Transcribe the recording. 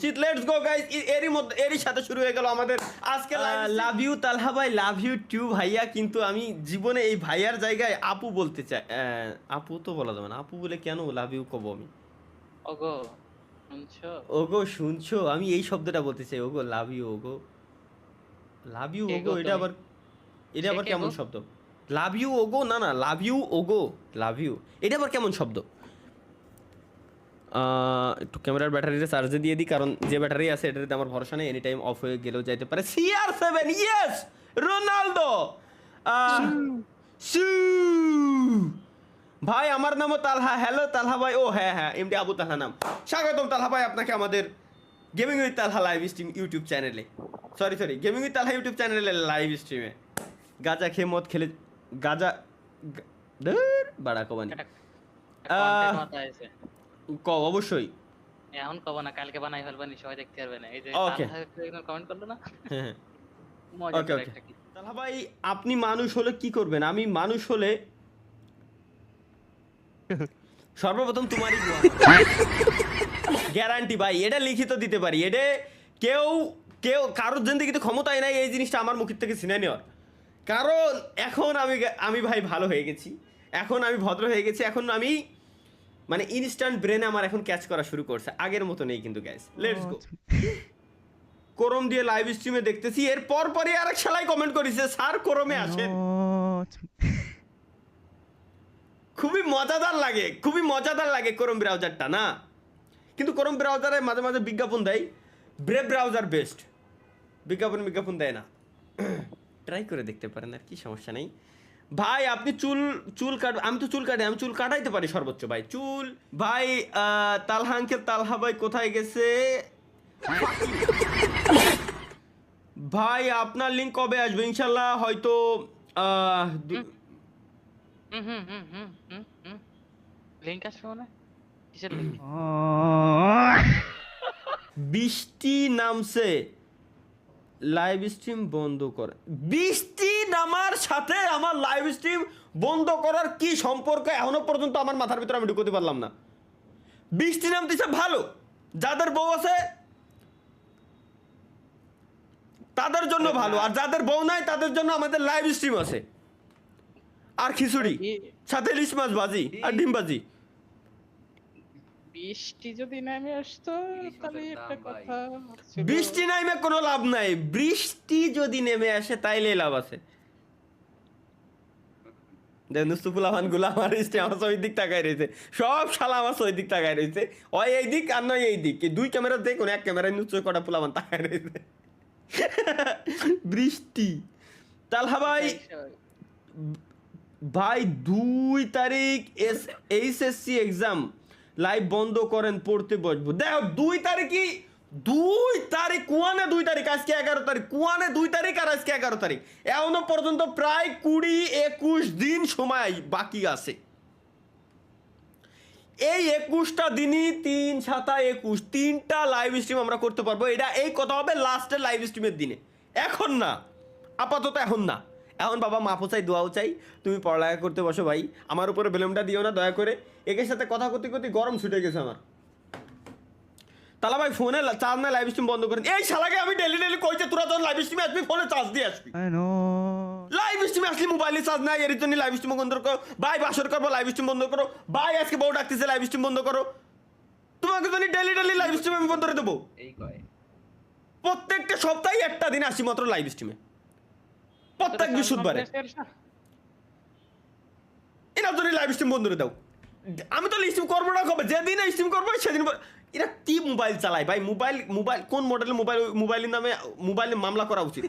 Let's go guys, এরই সাথে শুরু হয়ে গেল আমাদের আজকে লাভ ইউ তালহা ভাই, লাভ ইউ টু ভাইয়া। কিন্তু আমি জীবনে এই ভাইয়ার জায়গায় আপু বলতে চাই। আপু তো বলা যাবে না, আপু বলে কেন লাভ ইউ কব আমি? ওগো শুনছো? ওগো শুনছো, আমি এই শব্দটা বলতে চাই। ওগো লাভ ইউ, ওগো লাভ ইউ, কে ওগো গো এটা তুমি? আবার এটা সে আবার কে কেমন গো? শব্দ? লাভ ইউ ওগো, না না, লাভ ইউ ওগো, লাভ ইউ এটা আবার কেমন শব্দ? একটু ক্যামেরার ব্যাটারিটা চার্জে দিয়ে দিই, কারণ যে ব্যাটারি আছে এটাতে আমার ভরসা নেই, এনি টাইম অফ হয়ে গেলেও যাইতে পারে। CR7, yes, Ronaldo. শু ভাই, আমার নামও তালহা। হ্যালো তালহা ভাই। ও হ্যাঁ হ্যাঁ, এমডি আবু তালহা নাম। স্বাগতম তালহা ভাই আপনাকে আমাদের gaming with Talha live stream YouTube চ্যানেলে, sorry gaming with Talha YouTube চ্যানেলে লাইভ স্ট্রিমে। গাজা খেয়ে মদ খেলে গাজা বাড়া কবানি কন্টেন্ট মাথা আছে। অবশ্যই। এখন কব না, কালকে বানাই ফেলবানি, সবাই দেখতে পারবে না। এই যে ওকে কমেন্ট করলো না, হ্যাঁ মজা ওকে করে ওকে। একটা কি। তাহলে ভাই, আপনি মানুষ হলে কি করবেন? আমি মানুষ হলে সর্বপ্রথম তোমারই গ্যারান্টি ভাই, এটা লিখিত দিতে পারি। এটা কেউ কেউ কারোর জিন্দেগিতে ক্ষমতাই নাই এই জিনিসটা আমার মুখের থেকে ছিনে নেওয়ার। কারণ এখন আমি ভাই ভালো হয়ে গেছি, এখন আমি ভদ্র হয়ে গেছি, এখন আমি মানে ইনস্ট্যান্ট ব্রেনে আমার এখন ক্যাচ করা শুরু করছে, আগের মতো নেই কিন্তু গাইস। Let's go. কোরম দিয়ে লাইভ স্ট্রিমে দেখতেছি, এর পরই আরেক শালাই কমেন্ট করেছে, স্যার কোরমে আসেন। খুবই মজাদার লাগে কোরম ব্রাউজারটা না? কিন্তু কোরম ব্রাউজারে মাঝে মাঝে বিজ্ঞাপন দেয়, ব্রেভ ব্রাউজার বেস্ট। বিজ্ঞাপন দেয় না। ট্রাই করে দেখতে পারেন, আর কি সমস্যা নেই ভাই। আপনি চুল কাট, আমি তো চুল কাটি, আমি চুল কাটাইতে পারি সর্বোচ্চ ভাই। চুল ভাই, তালহা আঙ্কেল, তালহা ভাই কোথায় গেছে ভাই? আপনার লিঙ্ক কবে আসবে? ইনশাল্লাহ হয়তো লিংক আসবে মানে কিসের লিংক? বৃষ্টি নামছে, লাইভ স্ট্রিম বন্ধ করে। বৃষ্টি নামার সাথে আমার লাইভ স্ট্রিম বন্ধ করার কি সম্পর্ক এখনো পর্যন্ত আমার মাথার ভিতরে আমি ঢুকতে পারলাম না। বৃষ্টি নামতেছে ভালো, যাদের বউ আছে তাদের জন্য ভালো, আর যাদের বউ নাই তাদের জন্য আমাদের লাইভ স্ট্রিম আছে। আর খিচুড়ি সাথে ইলিশ মাছ ভাজি আর ডিম ভাজি। বৃষ্টি যদি নেমে আসতো তাহলে একটা কথা ছিল। বৃষ্টি নামে কোনো লাভ নাই, বৃষ্টি যদি নেমে আসে তাইলে লাভ আছে। নুস্তুফুলাহান গুলা আমার ওই দিক তাকায় রয়েছে, সব শালা আমার ওই দিক তাকায় রয়েছে। ওই এই দিক আর নয় এই দিক, দুই ক্যামেরা দেখুন, এক ক্যামেরায় নুচয় কটা পুলামান তাকায় রয়েছে। বৃষ্টি তালহা ভাই, ভাই 2 তারিখ এইচএসসি এক্সাম, লাইভ বন্ধ করেন, পড়তে বসবো। দেখো 2 তারিখই, 2 তারিখ কুয়ানে, 2 তারিখ, আজকে 11 তারিখ, কুয়ানে 2 তারিখ আর আজকে 11 তারিখ। এখনো পর্যন্ত প্রায় 20-21 দিন সময় বাকি আছে। এই 21টা দিনই 3-7-21 3টা লাইভ স্ট্রিম আমরা করতে পারবো। এটা এই কথা হবে লাস্টের লাইভ স্ট্রিমের দিনে, এখন না, আপাতত এখন না। এখন বাবা মাফও চাই, দোয়াও চাই, তুমি পড়ালেখা করতে বসো ভাই, আমার উপরে বেলুনটা দিও না দয়া করে। একের সাথে কথা করতে করতে গরম ছুটে গেছে আমার। তাহলে ভাই ফোনে চার্জ না, লাইভ স্ট্রিম বন্ধ করেন। এই শালাকে আমি ডেলি কইছে তোরা যখন লাইভ স্ট্রিমে আসবি ফোনে চার্জ দিয়ে আসবি। লাইভ স্ট্রিমে আসলি মোবাইলে চার্জ নাই, এর জন্য লাইভ স্ট্রিম বন্ধ করো ভাই। বাসর করবো, লাইভ স্ট্রিম বন্ধ করো ভাই। আজকে বউ ডাকতেছে, লাইভ স্ট্রিম বন্ধ করো। তোমাকে তো ডেলি লাইভ স্ট্রিম আমি বন্ধ করে দেবো। প্রত্যেকটা সপ্তাহে একটা দিন আসি মাত্র লাইভ স্ট্রিমে, প্রত্যেক বৃহস্পতিবারে। এরা যদি লাইভ স্ট্রিম বন্ধ করে দাও, আমি তো স্ট্রিম করবো না। কবে যেদিন স্ট্রিম করবো সেদিন। এরা কি মোবাইল চালায় ভাই? মোবাইল কোন মডেলের মোবাইলের নামে মোবাইলে মামলা করা উচিত।